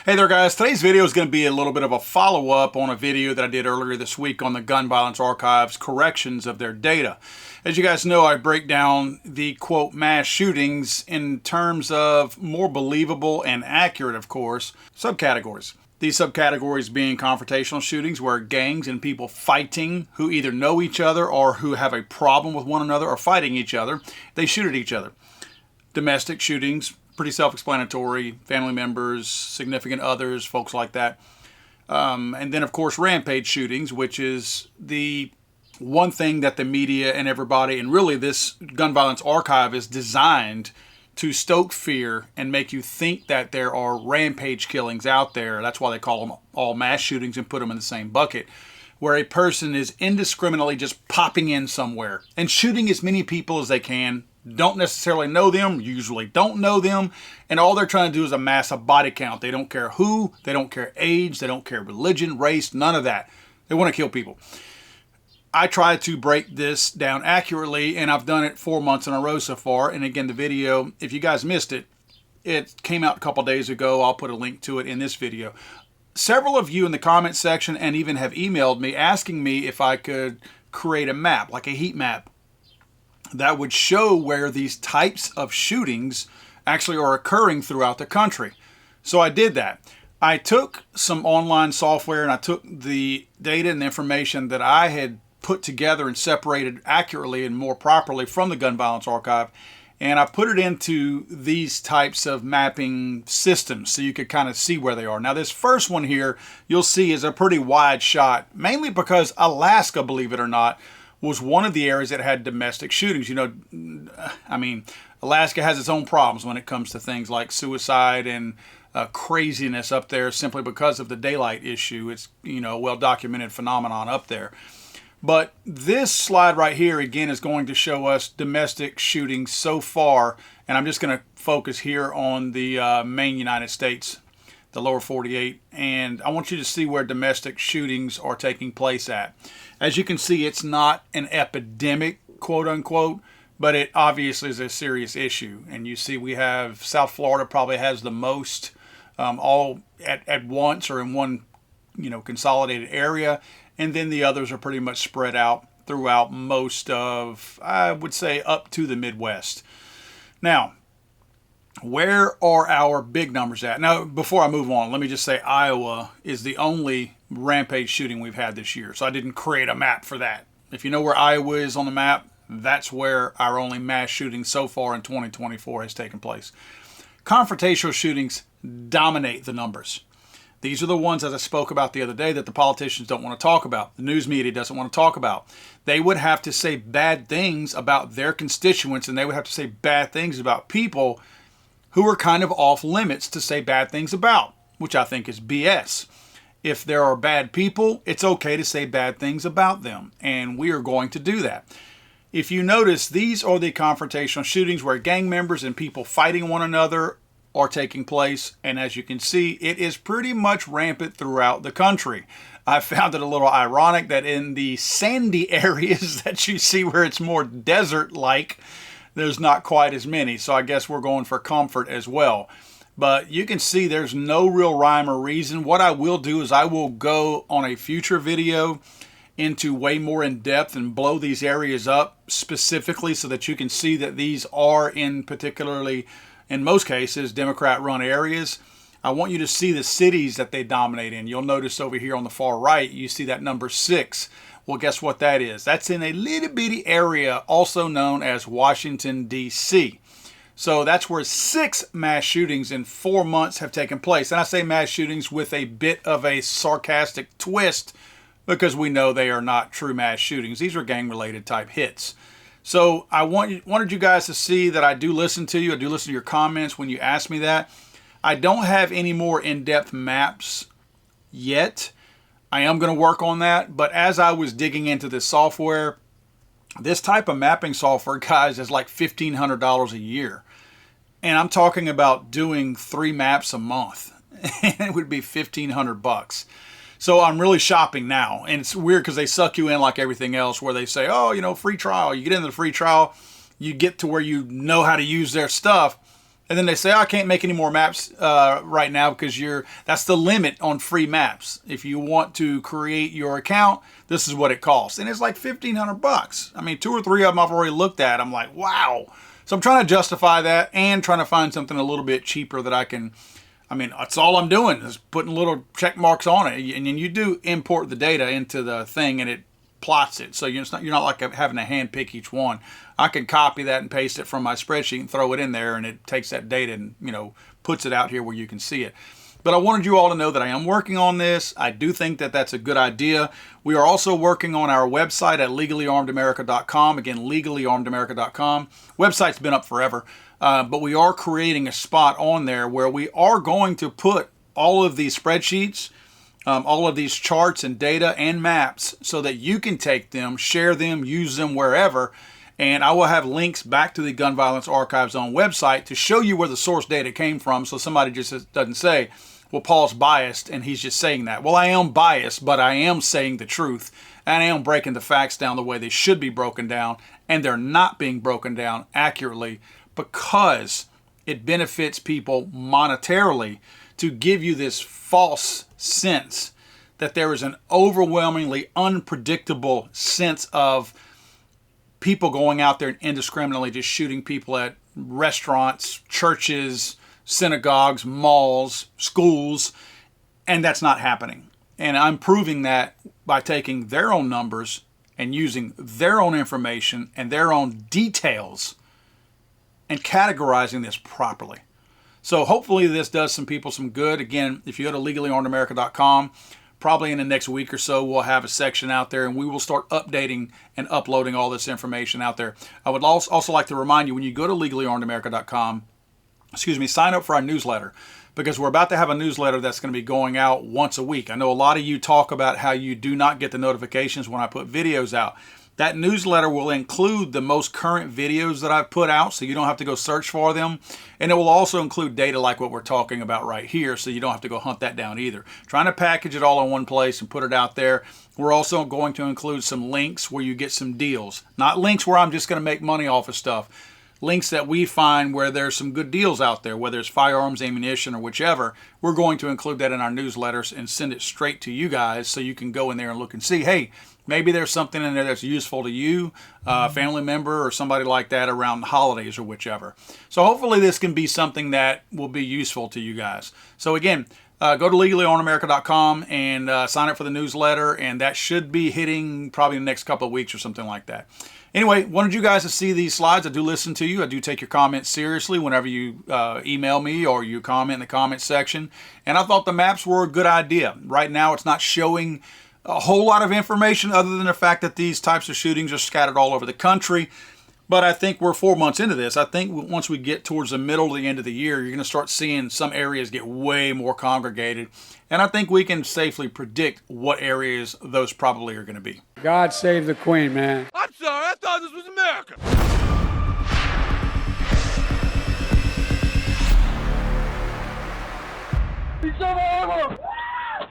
Hey there guys, today's video is going to be a little bit of a follow-up on a video that I did earlier this week on the Gun Violence Archive's corrections of their data. As you guys know, I break down the quote mass shootings in terms of more believable and accurate, of course, subcategories. These subcategories being confrontational shootings, where gangs and people fighting who either know each other or who have a problem with one another or fighting each other, they shoot at each other. Domestic shootings, pretty self-explanatory, family members, significant others, folks like that. And then, of course, rampage shootings, which is the one thing that the media and everybody, and really this Gun Violence Archive, is designed to stoke fear and make you think that there are rampage killings out there. That's why they call them all mass shootings and put them in the same bucket, where a person is indiscriminately just popping in somewhere and shooting as many people as they can. Don't necessarily know them, usually don't know them, and all they're trying to do is amass a body count. They don't care who, they don't care age, they don't care religion, race, none of that. They want to kill people. I try to break this down accurately, and I've done it 4 months in a row so far. And again, the video, if you guys missed it, it came out a couple days ago. I'll put a link to it in this video. Several of you in the comments section and even have emailed me asking me if I could create a map, like a heat map, that would show where these types of shootings actually are occurring throughout the country. So I did that. I took some online software and I took the data and the information that I had put together and separated accurately and more properly from the Gun Violence Archive, and I put it into these types of mapping systems so you could kind of see where they are. Now this first one here, you'll see, is a pretty wide shot, mainly because Alaska, believe it or not, was one of the areas that had domestic shootings. You know, I mean, Alaska has its own problems when it comes to things like suicide and craziness up there simply because of the daylight issue. It's, you know, a well-documented phenomenon up there. But this slide right here, again, is going to show us domestic shootings so far, and I'm just going to focus here on the main United States, the lower 48, and I want you to see where domestic shootings are taking place at. As you can see, it's not an epidemic, quote unquote, but it obviously is a serious issue. And you see we have South Florida probably has the most, all at once or in one, you know, consolidated area. And then the others are pretty much spread out throughout most of, I would say, up to the Midwest. Now, where are our big numbers at? Now, before I move on, let me just say Iowa is the only rampage shooting we've had this year. So I didn't create a map for that. If you know where Iowa is on the map, that's where our only mass shooting so far in 2024 has taken place. Confrontational shootings dominate the numbers. These are the ones, as I spoke about the other day, that the politicians don't want to talk about. The news media doesn't want to talk about. They would have to say bad things about their constituents, and they would have to say bad things about people who are kind of off limits to say bad things about, which I think is BS. If there are bad people, it's okay to say bad things about them, and we are going to do that. If you notice, these are the confrontational shootings where gang members and people fighting one another are taking place, and as you can see, it is pretty much rampant throughout the country. I found it a little ironic that in the sandy areas that you see where it's more desert-like, there's not quite as many, so I guess we're going for comfort as well. But you can see there's no real rhyme or reason. What I will do is I will go on a future video into way more in depth and blow these areas up specifically so that you can see that these are particularly, in most cases, Democrat-run areas. I want you to see the cities that they dominate in. You'll notice over here on the far right, you see that number 6. Well, guess what that is? That's in a little bitty area also known as Washington, D.C. So that's where 6 mass shootings in 4 months have taken place. And I say mass shootings with a bit of a sarcastic twist because we know they are not true mass shootings. These are gang-related type hits. So I wanted you guys to see that I do listen to you. I do listen to your comments when you ask me that. I don't have any more in-depth maps yet. I am going to work on that, but as I was digging into this software, this type of mapping software, guys, is like $1,500 a year. And I'm talking about doing 3 maps a month. And it would be 1,500 bucks. So I'm really shopping now. And it's weird because they suck you in like everything else where they say, oh, you know, free trial. You get into the free trial, you get to where you know how to use their stuff. And then they say, oh, I can't make any more maps right now because that's the limit on free maps. If you want to create your account, this is what it costs. And it's like $1,500. I mean, 2 or 3 of them I've already looked at. I'm like, wow. So I'm trying to justify that and trying to find something a little bit cheaper that I can. I mean, that's all I'm doing is putting little check marks on it. And then you do import the data into the thing and it plots it. So you're not like having to hand pick each one. I can copy that and paste it from my spreadsheet and throw it in there, and it takes that data and, puts it out here where you can see it. But I wanted you all to know that I am working on this. I do think that that's a good idea. We are also working on our website at legallyarmedamerica.com. Again, legallyarmedamerica.com. Website's been up forever, but we are creating a spot on there where we are going to put all of these spreadsheets, all of these charts and data and maps so that you can take them, share them, use them wherever. And I will have links back to the Gun Violence Archive's own website to show you where the source data came from, so somebody just doesn't say, well, Paul's biased and he's just saying that. Well, I am biased, but I am saying the truth, and I am breaking the facts down the way they should be broken down, and they're not being broken down accurately because it benefits people monetarily to give you this false sense that there is an overwhelmingly unpredictable sense of people going out there and indiscriminately just shooting people at restaurants, churches, synagogues, malls, schools, and that's not happening. And I'm proving that by taking their own numbers and using their own information and their own details and categorizing this properly. So hopefully this does some people some good. Again, if you go to legallyarmedamerica.com, probably in the next week or so, we'll have a section out there and we will start updating and uploading all this information out there. I would also like to remind you, when you go to legallyarmedamerica.com, sign up for our newsletter, because we're about to have a newsletter that's going to be going out once a week. I know a lot of you talk about how you do not get the notifications when I put videos out. That newsletter will include the most current videos that I've put out, so you don't have to go search for them. And it will also include data like what we're talking about right here, so you don't have to go hunt that down either. Trying to package it all in one place and put it out there. We're also going to include some links where you get some deals. Not links where I'm just going to make money off of stuff. Links that we find where there's some good deals out there, whether it's firearms, ammunition, or whichever. We're going to include that in our newsletters and send it straight to you guys so you can go in there and look and see, hey, maybe there's something in there that's useful to you, a family member or somebody like that around the holidays or whichever. So hopefully this can be something that will be useful to you guys. So again, go to legallyarmedamerica.com and sign up for the newsletter, and that should be hitting probably in the next couple of weeks or something like that. Anyway, wanted you guys to see these slides. I do listen to you. I do take your comments seriously whenever you email me or you comment in the comment section. And I thought the maps were a good idea. Right now, it's not showing a whole lot of information other than the fact that these types of shootings are scattered all over the country. But I think we're 4 months into this. I think once we get towards the middle to the end of the year, you're going to start seeing some areas get way more congregated. And I think we can safely predict what areas those probably are going to be. God save the Queen, man. I'm sorry, I thought this was America. He's over.